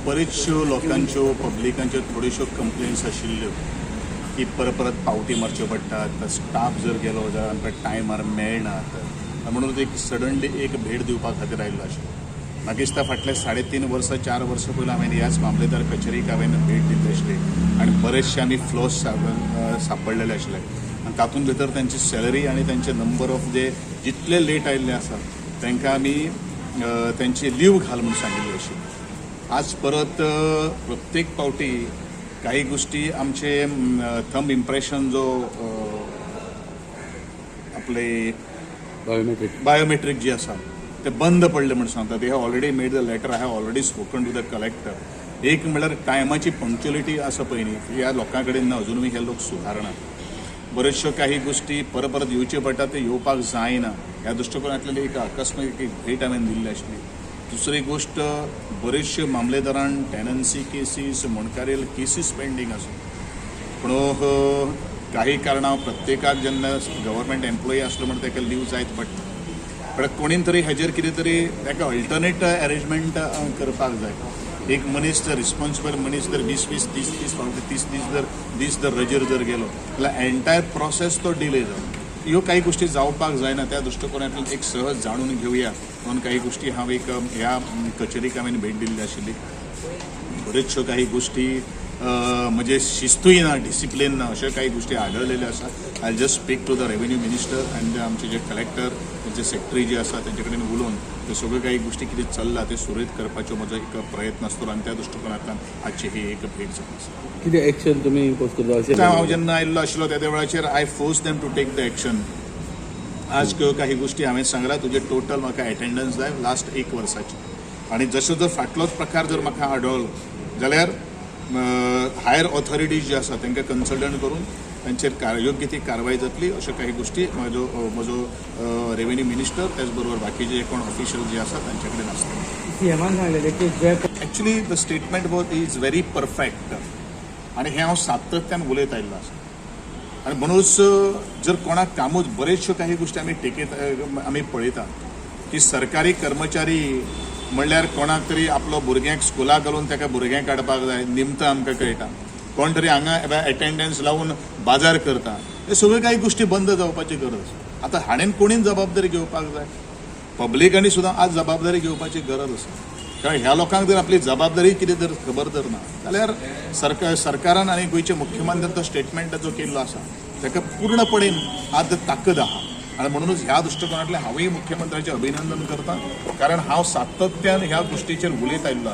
बरेचशो लोकांच्यो पब्लिकांच्यो थोड्योशो कंप्लेन्स आशिल्ल्यो की परत पावटी मारच्यो पडटात, स्टाफ जर गेलो जाल्यार आमकां टायमार मेळनात म्हणून एक सडनली एक भेट दिवपा खातीर आयिल्लो आशिल्लो. म्हाका दिसता फाटले 3.5 वर्सां 4 वर्सां पयलीं हांवें ह्याच मामलेदार कचेरीक हांवें भेट दिल्ली आसली आनी बरेचशे आमी फ्लॉस सापडलेले आशिल्ले आनी तातूंत भितर त्यांची सॅलरी आनी त्यांचे नंबर ऑफ जे जितले लेट आयिल्ले आसा तांकां आमी त्यांची लीव घाल म्हणून सांगिल्ली आशिल्ली. आज परत प्रत्येक पावटी काही गोष्टी आमचे थंब इम्प्रेशन जो आपले बायोमेट्रिक जे आसा ते बंद पडले म्हणून सांगता. They have already made the letter. I have already spoken to the collector. एक म्हणल्यार टायमाची पंक्च्युअलिटी आसा पळय न्ही, ह्या लोकां कडेन अजुनूय हे लोक सुधारना. बऱ्योचश्यो काही गोष्टी परत येवच्यो पडटा ते येवपाक जायना. ह्या दृश्टिकोनांतल्यान एक अकस्मात एक भेट हांवें दिल्ली आशिल्ली. दुसरी गोष्ट बरेचशे मामलेदारांक टेनन्सी केसीस मुणकारेल केसीस पेंडींग आसा पूण काही कारणां प्रत्येकाक जेन्ना गव्हर्मेंट एम्प्लॉई आसलो म्हणून ताका लीव जायत पडटा. पण कोणीन तरी हेजेर कितें तरी ताका अल्टरनेट अरेंजमेंट करपाक जाय. एक मनीस जर रिस्पॉन्सिबल मनीस जर 20-20 30-30 फावटी 30 दीस जर रजेर जर गेलो जाल्यार एंटायर प्रोसेस तो डिले जाता. ह्यो काही गोष्टी जावपाक जायना. त्या दृश्टिकोनांतल्यान एक सहज जाणून घेवया म्हणून काही गोष्टी हांव एक ह्या कचेरीक हांवें भेट दिल्ली आशिल्ली. बऱ्योचश्यो काही गोष्टी म्हणजे शिस्तूय ना, डिसिप्लीन ना, अशा काही गोष्टी आढळलेल्या आसा. I just speak to the revenue minister आनी आमचे जे कलेक्टर त्यांचे सेक्रेटरी जे आसा तेंचे कडेन उलोवन ते सगळ्यो काही गोष्टी कितें चल्ला ते सुरळीत करपाचो म्हजो एक प्रयत्न आसतलो आनी त्या दृश्टिकोनांतल्यान आजची ही एक भेट जावन आसा. कितें एक्शन तुमी इम्पोज करता? हांव जेन्ना आयिल्लो आशिल्लो त्या वेळाचेर I force them to take the action. आज काही गोष्टी हांवें सांगला तुजे टोटल म्हाका एटेंडन्स जाय लास्ट 1 वर्साची आनी जसो जर फाटलोच प्रकार जर म्हाका आढळलो जाल्यार हायर ऑथॉरिटीज जे आसा तांकां कन्सल्टंट करून तांचेर योग्य ती कारवाय जातली. अश्यो काही गोष्टी म्हजो रेव्हेन्यू मिनिस्टर त्याच बरोबर बाकीचे जे कोण ऑफिशियल जे आसा तांचे कडेन आसता. सीएमान सांगलेलें की actually the statement was is very perfect आनी हें हांव सातत्यान उलयत आयिल्लो आसा. आनी म्हणूनच जर कोणाक कामूच बरेचश्यो काही गोष्टी आमी पळयता की सरकारी कर्मचारी म्हणल्यार कोणाक तरी आपलो भुरग्यांक स्कुलाक घालून ताका भुरग्यांक काडपाक जाय निमतां आमकां कळटा. कोण तरी हांगा एटेंडन्स लावून बाजार करता. हे सगळ्यो काही गोष्टी बंद जावपाची गरज. आतां हाणेन कोणीन जबाबदारी घेवपाक जाय. पब्लिकांनी सुद्दां आज जबाबदारी घेवपाची गरज आसा. कारण ह्या लोकांक जर आपली जबाबदारी कितें जर खबर जर ना जाल्यार सरकारान आनी गोंयचे मुख्यमंत्र्यान तो स्टेटमेंट जो केल्लो आसा ताका पूर्णपणे आज ताकद आहा. आनी म्हणूनच ह्या दृश्टिकोनांतल्यान हांवूय मुख्यमंत्र्याचें अभिनंदन करता कारण हांव सातत्यान ह्या गोष्टीचेर उलयत आयिल्लो आसा.